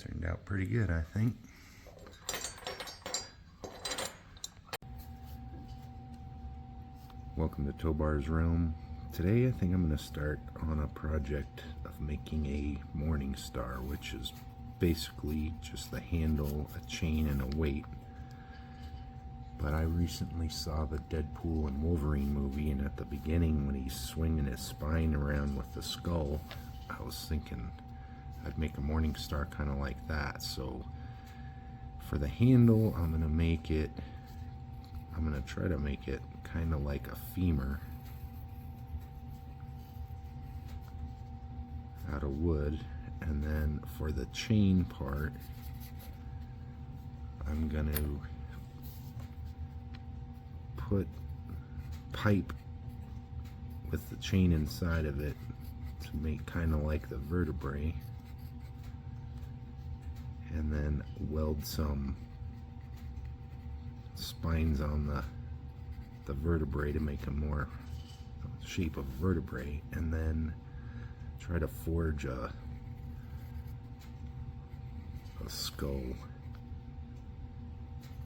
Turned out pretty good, I think. Welcome to Tobar's Realm. Today I think I'm going to start on a project of making a morning star, which is basically just the handle, a chain, and a weight. But I recently saw the Deadpool and Wolverine movie, and at the beginning when he's swinging his spine around with the skull, I was thinking I'd make a morning star kind of like that. So for the handle, I'm going to try to make it kind of like a femur out of wood, and then for the chain part, I'm going to put pipe with the chain inside of it to make kind of like the vertebrae, and then weld some spines on the vertebrae to make a more shape of vertebrae, and then try to forge a skull,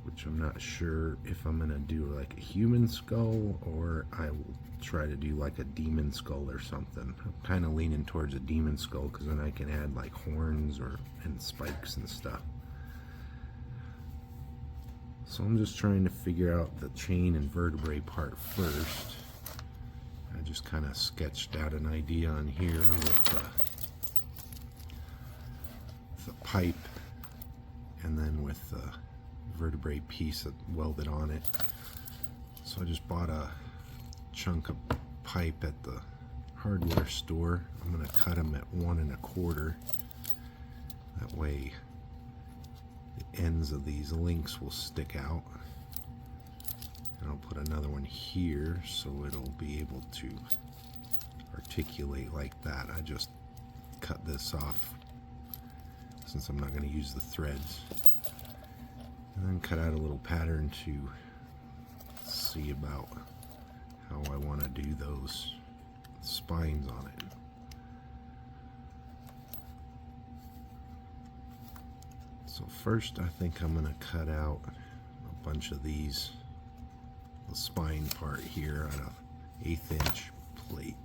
which I'm not sure if I'm gonna do like a human skull or I will try to do like a demon skull or something. I'm kind of leaning towards a demon skull because then I can add like horns and spikes and stuff. So I'm just trying to figure out the chain and vertebrae part first. I just kind of sketched out an idea on here with the pipe, and then with the vertebrae piece that welded on it. So I just bought a chunk of pipe at the hardware store. I'm going to cut them at 1 1/4. That way the ends of these links will stick out. And I'll put another one here so it'll be able to articulate like that. I just cut this off since I'm not going to use the threads. And then cut out a little pattern to see about how I want to do those spines on it. So first I think I'm going to cut out a bunch of these, the spine part here, on a 1/8 inch plate.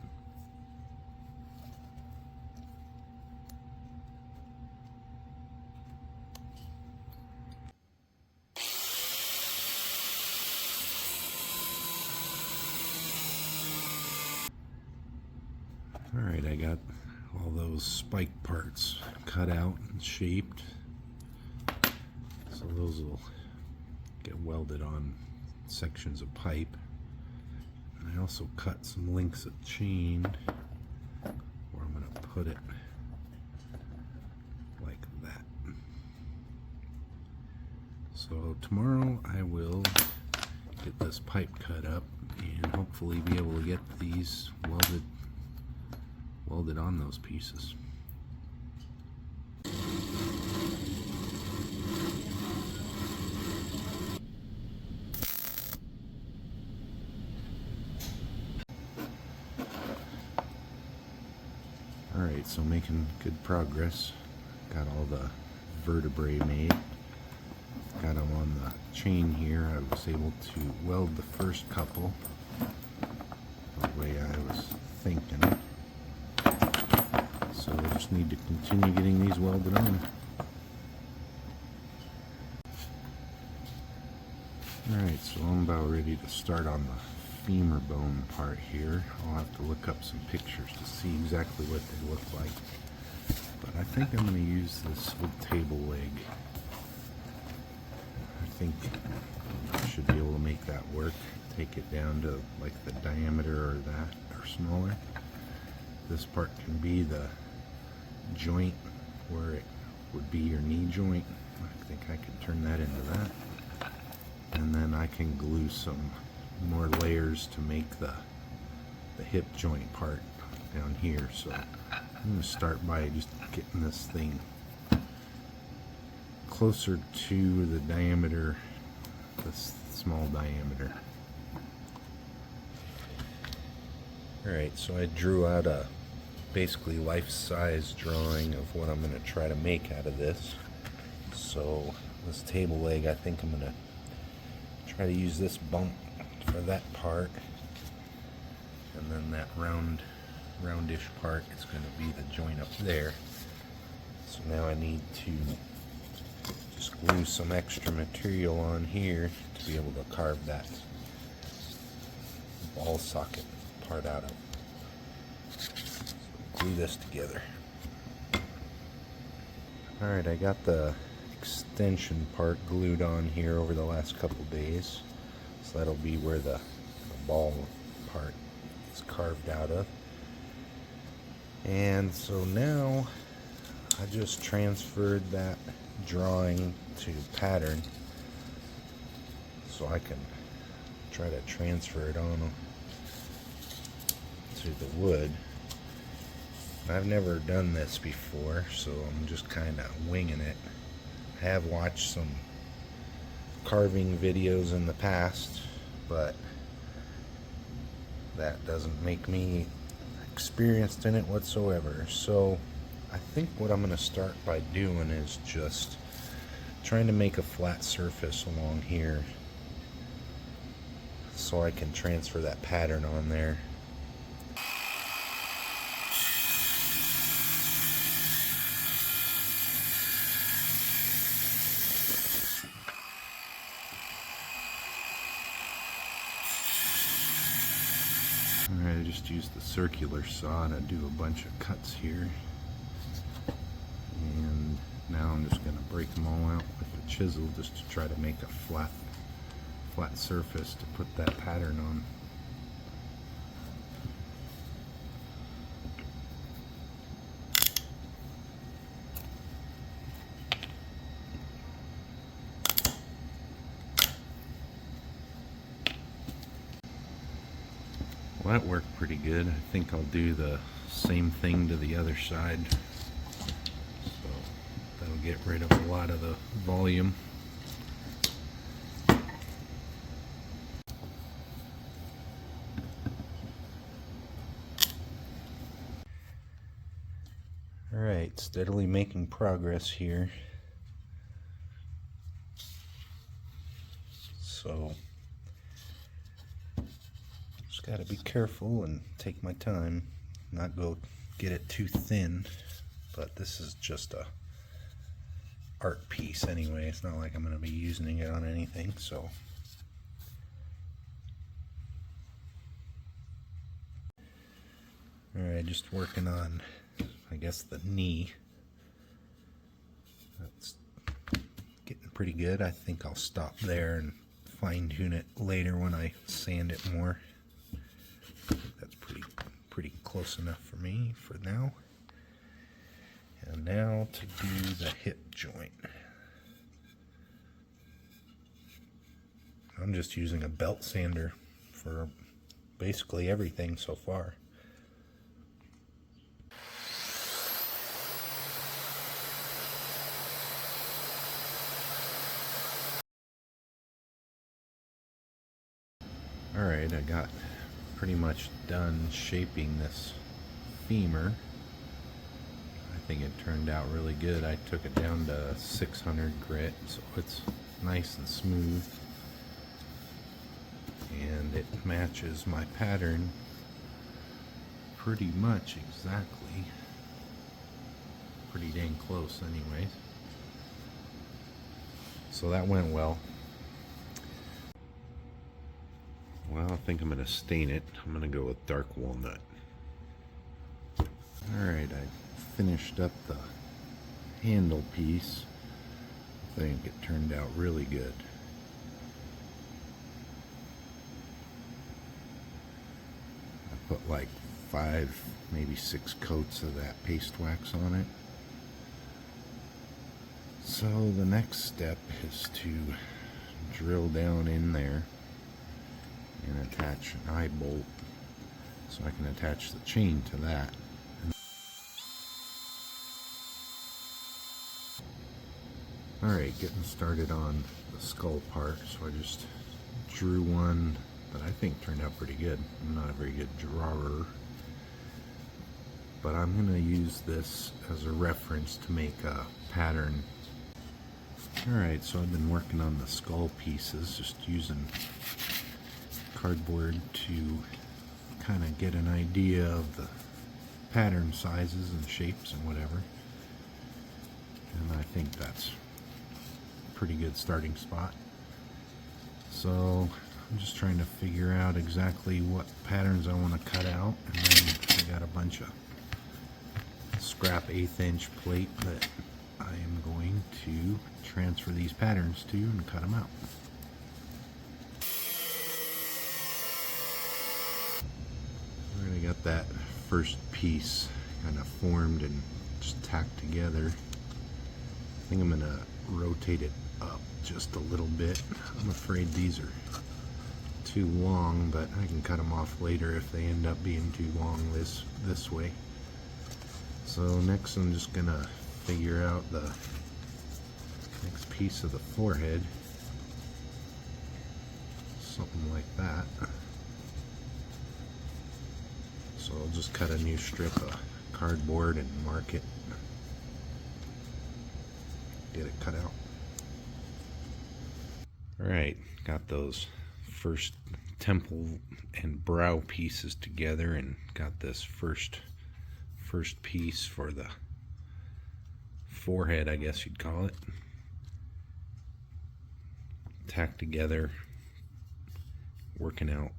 Alright, I got all those spike parts cut out and shaped. So those will get welded on sections of pipe. And I also cut some links of chain where I'm going to put it like that. So tomorrow I will get this pipe cut up and hopefully be able to get these welded on those pieces. Alright, so making good progress. Got all the vertebrae made. Got them on the chain here. I was able to weld the first couple the way I was thinking. So I just need to continue getting these welded on. Alright, so I'm about ready to start on the femur bone part here. I'll have to look up some pictures to see exactly what they look like. But I think I'm going to use this wood table leg. I think I should be able to make that work. Take it down to like the diameter or that, or smaller. This part can be the joint where it would be your knee joint. I think I can turn that into that. And then I can glue some more layers to make the hip joint part down here. So I'm going to start by just getting this thing closer to the diameter, this small diameter. Alright, so I drew out a basically life-size drawing of what I'm going to try to make out of this. So this table leg, I think I'm gonna try to use this bump for that part, and then that roundish part is going to be the joint up there. So now I need to just glue some extra material on here to be able to carve that ball socket part out of. So glue this together. Alright, I got the extension part glued on here over the last couple days. So that'll be where the ball part is carved out of. And so now I just transferred that drawing to pattern so I can try to transfer it on to the wood. I've never done this before, so I'm just kind of winging it. I have watched some carving videos in the past, but that doesn't make me experienced in it whatsoever. So I think what I'm going to start by doing is just trying to make a flat surface along here so I can transfer that pattern on there. Alright, I just used the circular saw to do a bunch of cuts here. And now I'm just going to break them all out with the chisel just to try to make a flat surface to put that pattern on. Well, that worked pretty good. I think I'll do the same thing to the other side. So that'll get rid of a lot of the volume. Alright, steadily making progress here. So just got to be careful and take my time, not go get it too thin. But this is just a art piece anyway. It's not like I'm going to be using it on anything, so. Alright, just working on, I guess, the knee. That's getting pretty good. I think I'll stop there and fine tune it later when I sand it more. That's pretty close enough for me for now. And now to do the hip joint. I'm just using a belt sander for basically everything so far. Alright, I got pretty much done shaping this femur. I think it turned out really good. I took it down to 600 grit, so it's nice and smooth. And it matches my pattern pretty much exactly. Pretty dang close anyways. So that went well. Well, I think I'm going to stain it. I'm going to go with dark walnut. Alright, I finished up the handle piece. I think it turned out really good. I put like 5, maybe 6 coats of that paste wax on it. So the next step is to drill down in there and attach an eye bolt so I can attach the chain to that. Alright, getting started on the skull part. So I just drew one that I think turned out pretty good. I'm not a very good drawer, but I'm going to use this as a reference to make a pattern. Alright, so I've been working on the skull pieces, just using cardboard to kind of get an idea of the pattern sizes and shapes and whatever. And I think that's a pretty good starting spot. So I'm just trying to figure out exactly what patterns I want to cut out, and then I got a bunch of scrap 1/8 inch plate that I am going to transfer these patterns to and cut them out. Already got that first piece kind of formed and just tacked together. I think I'm going to rotate it up just a little bit. I'm afraid these are too long, but I can cut them off later if they end up being too long this way. So next I'm just going to figure out the next piece of the forehead, something like that. So I'll just cut a new strip of cardboard and mark it, get it cut out. Alright, got those first temple and brow pieces together, and got this first piece for the forehead, I guess you'd call it, tacked together, working out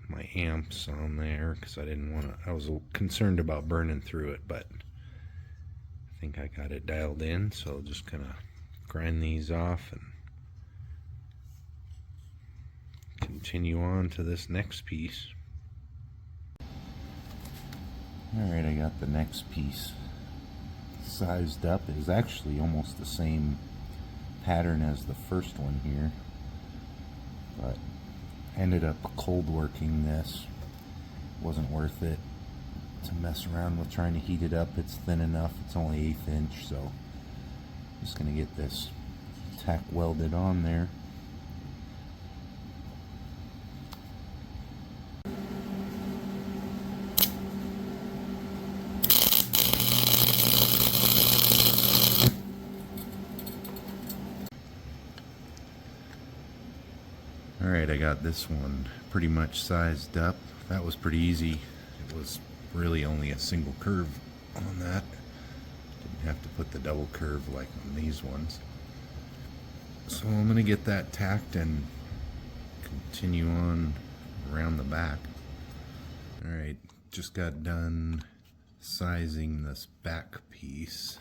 my amps on there because I didn't want to, I was concerned about burning through it, but I think I got it dialed in. So I'll just kind of grind these off and continue on to this next piece. Alright, I got the next piece sized up. It is actually almost the same pattern as the first one here, but ended up cold working this. Wasn't worth it to mess around with trying to heat it up. It's thin enough. It's only 1/8 inch, so I'm just gonna get this tack welded on there. Alright, I got this one pretty much sized up. That was pretty easy. It was really only a single curve on that. Didn't have to put the double curve like on these ones. So I'm going to get that tacked and continue on around the back. Alright, just got done sizing this back piece.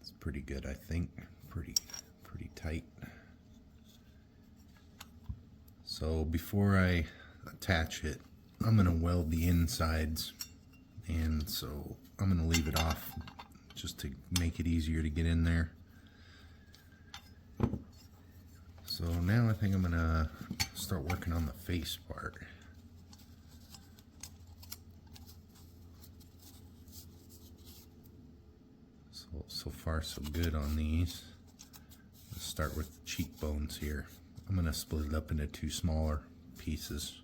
It's pretty good, I think. Pretty tight. So before I attach it, I'm going to weld the insides, and so I'm going to leave it off just to make it easier to get in there. So now I think I'm going to start working on the face part. So far so good on these. Let's start with the cheekbones here. I'm going to split it up into 2 smaller pieces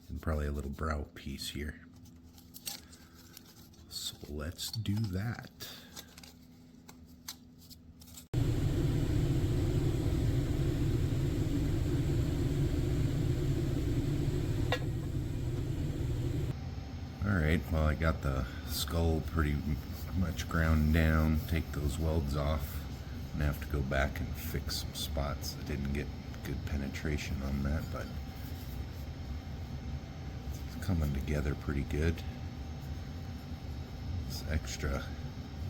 and probably a little brow piece here. So let's do that. Alright, well, I got the skull pretty much ground down. Take those welds off. I'm gonna have to go back and fix some spots. I didn't get good penetration on that, but it's coming together pretty good. This extra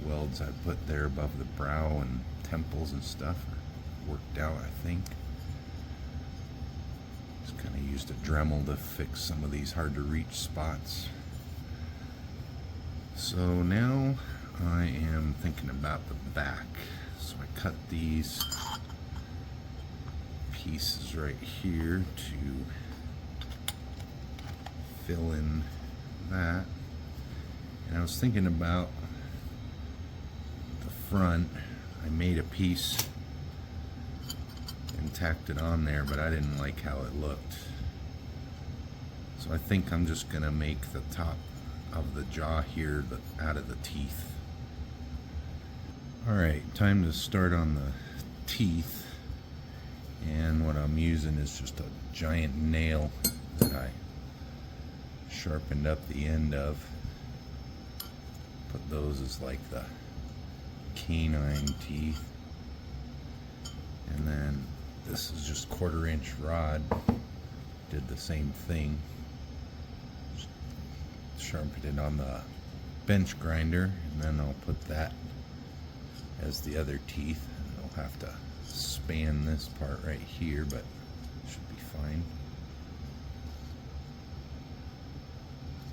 welds I put there above the brow and temples and stuff are worked out, I think. Just kind of used a Dremel to fix some of these hard to reach spots. So now I am thinking about the back. So I cut these pieces right here to fill in that. And I was thinking about the front. I made a piece and tacked it on there, but I didn't like how it looked. So I think I'm just gonna make the top of the jaw here out of the teeth. Alright, time to start on the teeth, and what I'm using is just a giant nail that I sharpened up the end of. Put those as like the canine teeth, and then this is just 1/4 inch rod. Did the same thing, just sharpened it on the bench grinder, and then I'll put that as the other teeth. I'll have to span this part right here, but it should be fine.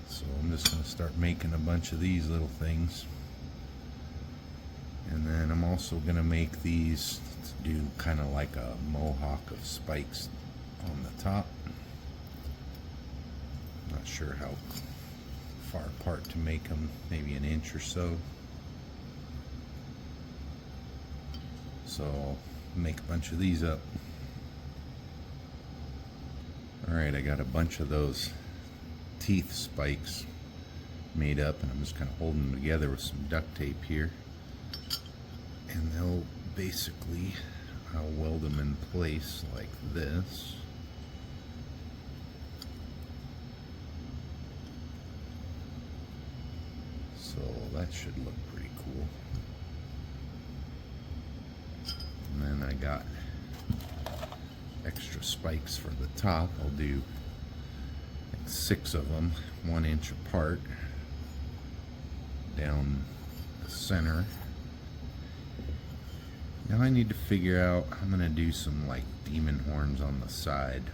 So I'm just going to start making a bunch of these little things, and then I'm also going to make these to do kind of like a mohawk of spikes on the top. Not sure how far apart to make them, maybe an inch or so. So I'll make a bunch of these up. Alright, I got a bunch of those teeth spikes made up, and I'm just kind of holding them together with some duct tape here. And they'll basically, I'll weld them in place like this. So that should look pretty cool. And then I got extra spikes for the top. I'll do like 6 of them, 1 inch apart, down the center. Now I need to figure out, I'm gonna do some like demon horns on the side.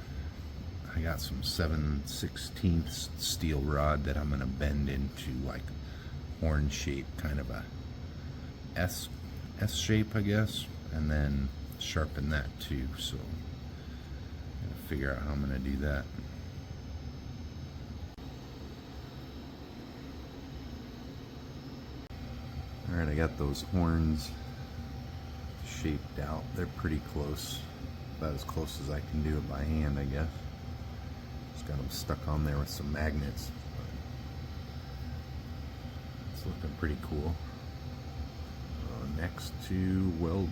I got some 7/16 steel rod that I'm gonna bend into like horn shape, kind of a S shape, I guess, and then sharpen that too. So I'm gonna figure out how I'm gonna do that. Alright, I got those horns shaped out. They're pretty close, about as close as I can do it by hand, I guess. Just got them stuck on there with some magnets. It's looking pretty cool. Next to weld.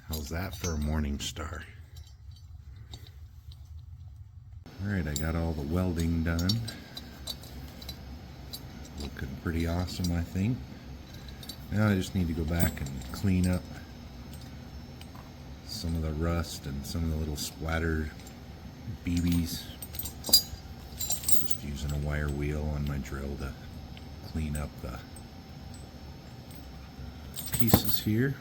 How's that for a morning star? Alright, I got all the welding done. Looking pretty awesome, I think. Now I just need to go back and clean up some of the rust and some of the little splattered BBs. Just using a wire wheel on my drill to clean up the pieces here.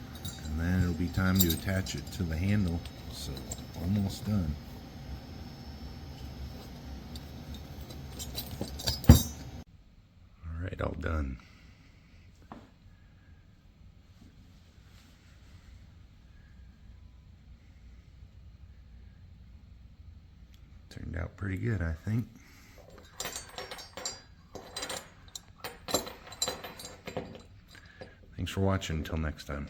And then it'll be time to attach it to the handle. So, almost done. Alright, all done. Turned out pretty good, I think. Thanks for watching. Until next time.